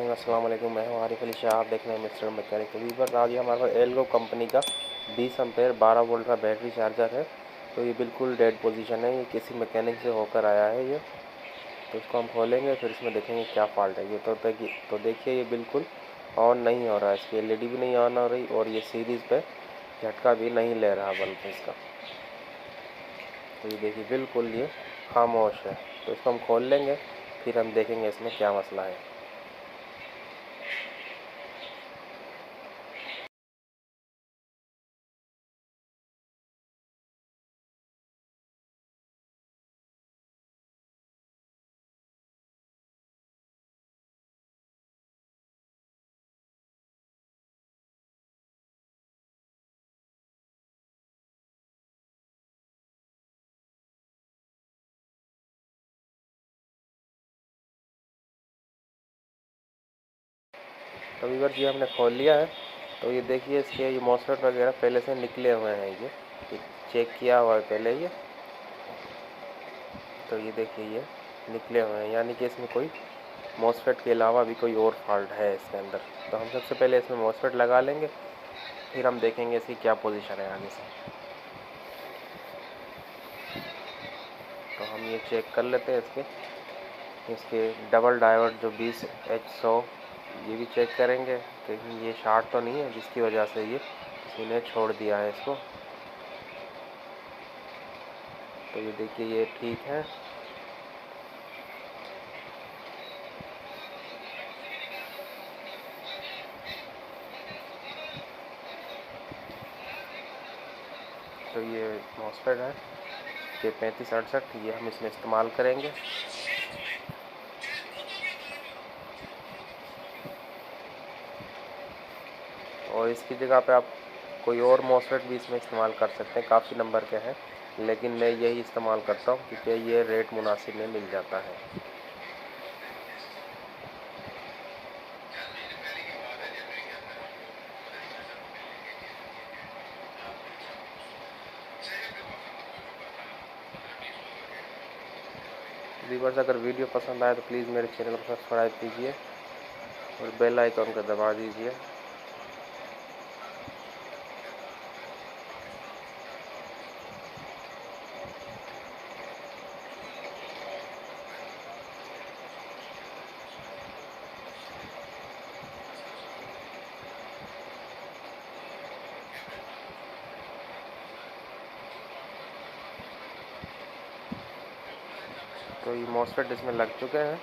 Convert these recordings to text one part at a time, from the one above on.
Morning, अस्सलाम वालेकुम। मैं हूं आरिफ अली शाह, आप देख रहे हैं मिस्टर मैकेनिक। तो वीवर आज हमारे पास एल्गो कंपनी का 20 एम्पेयर 12 वोल्ट का बैटरी चार्जर है। तो ये बिल्कुल डेड पोजीशन है, ये किसी मैकेनिक से होकर आया है ये। तो इसको हम खोलेंगे, फिर इसमें देखेंगे क्या फॉल्ट है ये। तो देखिए ये बिल्कुल ऑन नहीं हो रहा है, इसकी एलईडी भी नहीं ऑन हो रही और ये सीरीज़ पे झटका भी नहीं ले रहा बल्ब इसका। तो ये देखिए बिल्कुल ये खामोश है। तो इसको हम खोल लेंगे, फिर हम देखेंगे इसमें क्या मसला है। तो वीवर जी हमने खोल लिया है। तो ये देखिए इसके ये मॉसफेट वगैरह पहले से निकले हुए हैं, ये चेक किया हुआ है पहले ये। तो ये देखिए ये निकले हुए हैं, यानी कि इसमें कोई मॉसफेट के अलावा भी कोई और फॉल्ट है इसके अंदर। तो हम सबसे पहले इसमें मॉसफेट लगा लेंगे, फिर हम देखेंगे इसकी क्या पोजीशन है आगे से। तो हम ये चेक कर लेते हैं इसके डबल डायोड जो 20H100, ये भी चेक करेंगे कहीं ये शार्ट तो नहीं है जिसकी वजह से ये इन्हें छोड़ दिया है इसको। तो ये देखिए ये ठीक है। तो ये मॉसफेट है कि 3568, ये हम इसमें इस्तेमाल करेंगे। और इसकी जगह पे आप कोई और मॉसफेट भी इसमें इस्तेमाल कर सकते हैं, काफ़ी नंबर के हैं, लेकिन मैं यही इस्तेमाल करता हूँ क्योंकि ये रेट मुनासिब में मिल जाता है। व्यूअर्स, अगर वीडियो पसंद आए तो प्लीज़ मेरे चैनल को सब्सक्राइब कीजिए और बेल आइकन को दबा दीजिए। तो ये मॉसफेट इसमें लग चुके हैं।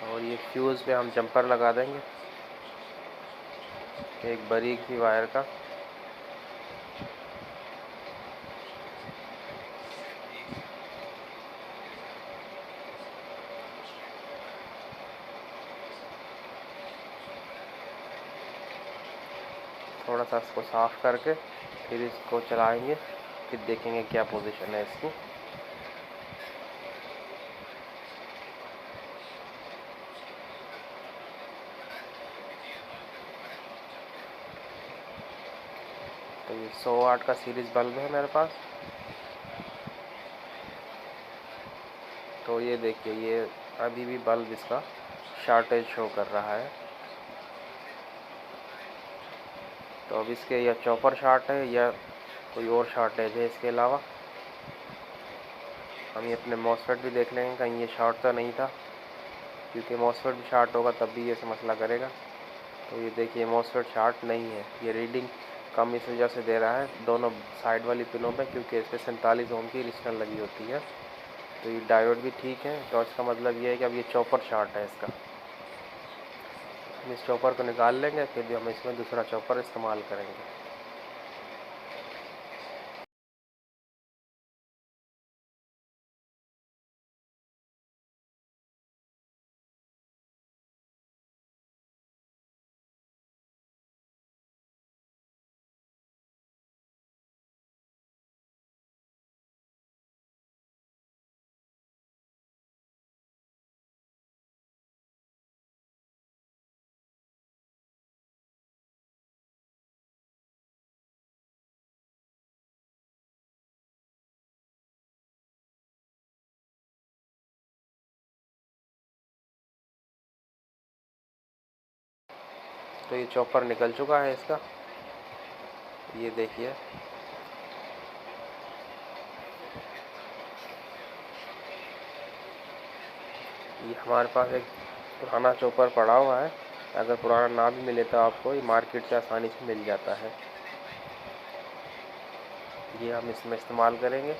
और ये फ्यूज़ पे हम जंपर लगा देंगे एक बारीक सी वायर का। थोड़ा सा इसको साफ़ करके फिर इसको चलाएंगे, फिर देखेंगे क्या पोजीशन है इसकी। तो ये 100 वाट का सीरीज़ बल्ब है मेरे पास। तो ये देखिए ये अभी भी बल्ब इसका शॉर्टेज शो कर रहा है। तो अब इसके या चॉपर शॉर्ट है या कोई और शॉर्टेज है इसके अलावा। हम ये अपने मॉसफेट भी देख लेंगे कहीं ये शॉर्ट तो नहीं था, क्योंकि मॉसफेट भी शॉर्ट होगा तब भी ये मसला करेगा। तो ये देखिए मॉसफेट शॉर्ट नहीं है, ये रीडिंग कम इस वजह से दे रहा है दोनों साइड वाली पिनों पे, क्योंकि इस पर 47 ओम की रिस्टन लगी होती है। तो ये डायोड भी ठीक है, तो इसका मतलब ये है कि अब ये चॉपर शॉर्ट है इसका। हम इस चॉपर को निकाल लेंगे, फिर भी हम इसमें दूसरा चॉपर इस्तेमाल करेंगे। तो ये चॉपर निकल चुका है इसका, ये देखिए। ये हमारे पास एक पुराना चॉपर पड़ा हुआ है, अगर पुराना ना भी मिले तो आपको ये मार्केट से आसानी से मिल जाता है। ये हम इसमें इस्तेमाल करेंगे।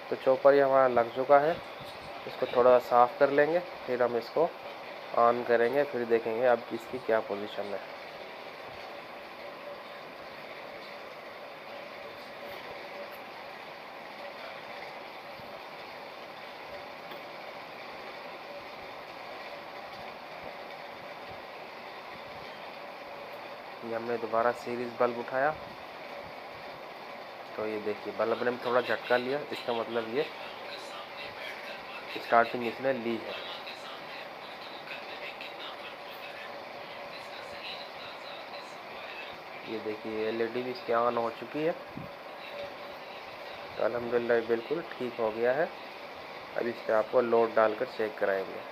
तो चॉपर ये हमारा लग चुका है, इसको थोड़ा साफ़ कर लेंगे, फिर हम इसको ऑन करेंगे, फिर देखेंगे अब इसकी क्या पोजीशन है। ये हमने दोबारा सीरीज़ बल्ब उठाया, तो ये देखिए बल्ब ने थोड़ा झटका लिया, इसका मतलब ये स्टार्टिंग इसने ली है। ये देखिए एलईडी भी इसके ऑन हो चुकी है, तो अल्हम्दुलिल्लाह बिल्कुल ठीक हो गया है। अब इस पर आपको लोड डालकर चेक कराएंगे।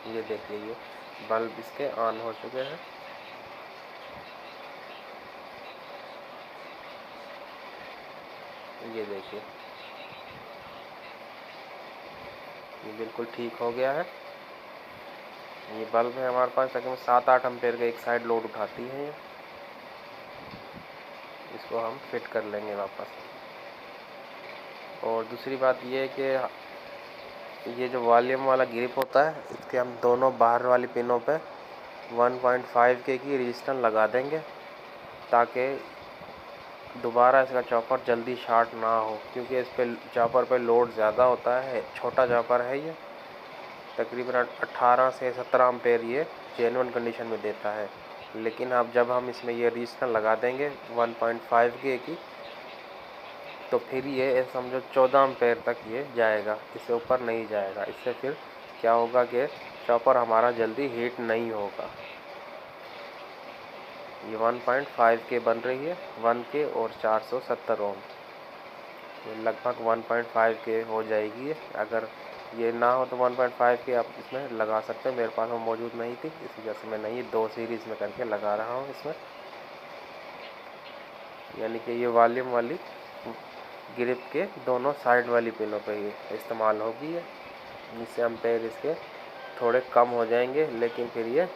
ये देखिए ये बल्ब इसके ऑन हो चुके हैं। ये देखिए ये बिल्कुल ठीक हो गया है। ये बल्ब है हमारे पास तकरीबन 7-8 एम्पेयर का एक साइड लोड उठाती है ये। इसको हम फिट कर लेंगे वापस। और दूसरी बात ये है कि ये जो वॉल्यूम वाला ग्रिप होता है, इसके हम दोनों बाहर वाली पिनों पे 1.5 के की रेजिस्टेंस लगा देंगे, ताकि दोबारा इसका चॉपर जल्दी शॉर्ट ना हो, क्योंकि इस पे चॉपर पे लोड ज़्यादा होता है। छोटा चॉपर है ये, तकरीबन 18 से 17 एम्पेयर ये जेन्युइन कंडीशन में देता है। लेकिन अब जब हम इसमें ये रेजिस्टेंस लगा देंगे 1.5 के की, तो फिर ये समझो 14 एम्पेयर तक ये जाएगा, इससे ऊपर नहीं जाएगा। इससे फिर क्या होगा कि चॉपर हमारा जल्दी हीट नहीं होगा। ये 1.5 के बन रही है, 1 के और 470 ओम, ये लगभग 1.5 के हो जाएगी। अगर ये ना हो तो 1.5 के आप इसमें लगा सकते हैं। मेरे पास वो मौजूद नहीं थी, इस वजह से मैं नहीं 2 सीरीज़ में करके लगा रहा हूँ इसमें। यानी कि ये वॉल्यूम वाली ग्रिप के दोनों साइड वाली पिनों पे ये इस्तेमाल होगी है। इससे एम्पेयर इसके थोड़े कम हो जाएंगे, लेकिन फिर ये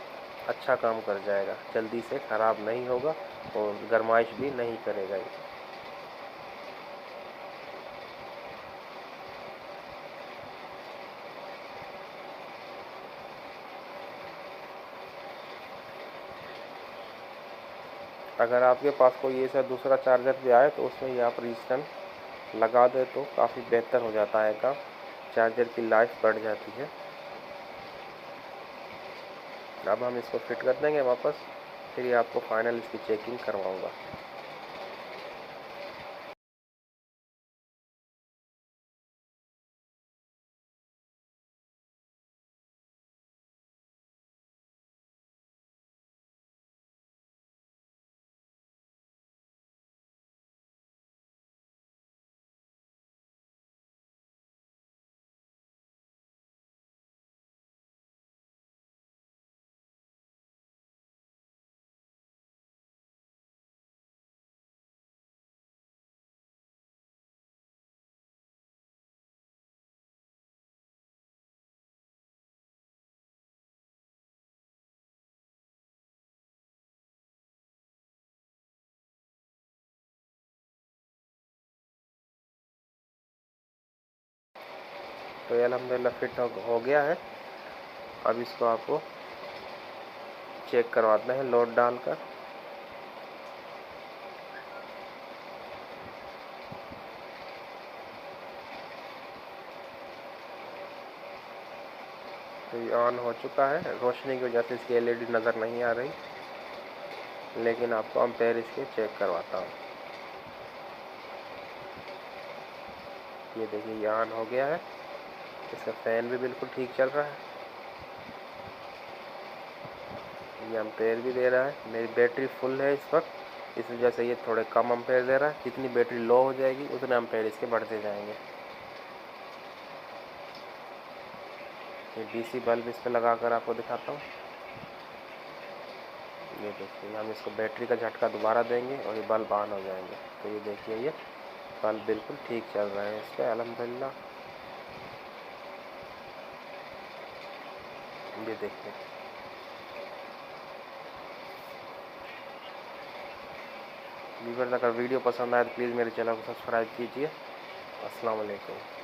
अच्छा काम कर जाएगा, जल्दी से ख़राब नहीं होगा और गर्माइश भी नहीं करेगा ये। अगर आपके पास कोई ऐसा दूसरा चार्जर भी आए तो उसमें ये आप रेजिस्टेंस लगा दे तो काफ़ी बेहतर हो जाता है काम। चार्जर की लाइफ बढ़ जाती है। अब हम इसको फिट कर देंगे वापस, फिर आपको फाइनल इसकी चेकिंग करवाऊँगा। तो ये अल्हम्दुलिल्लाह फिट हो गया है। अब इसको आपको चेक करवाना है लोड डालकर। तो ये ऑन हो चुका है। रोशनी की वजह से इसकी एलईडी नज़र नहीं आ रही, लेकिन आपको एम्पेयर इसके चेक करवाता हूँ। ये देखिए ये ऑन हो गया है। इसका फ़ैन भी बिल्कुल ठीक चल रहा है। ये एम्पेयर भी दे रहा है। मेरी बैटरी फुल है इस वक्त, इस वजह से ये थोड़े कम एम्पेयर दे रहा है। जितनी बैटरी लो हो जाएगी उतने एम्पेयर इसके बढ़ते जाएंगे। ये डीसी बल्ब इस पर लगा कर आपको दिखाता हूँ। ये देखिए हम इसको बैटरी का झटका दोबारा देंगे और ये बल्ब ऑन हो जाएंगे। तो ये देखिए ये बल्ब बिल्कुल ठीक चल रहा है इस पर अल्हम्दुलिल्लाह। ये देखिए। व्यूअर्स, अगर वीडियो पसंद आए तो प्लीज़ मेरे चैनल को सब्सक्राइब कीजिए। अस्सलाम वालेकुम।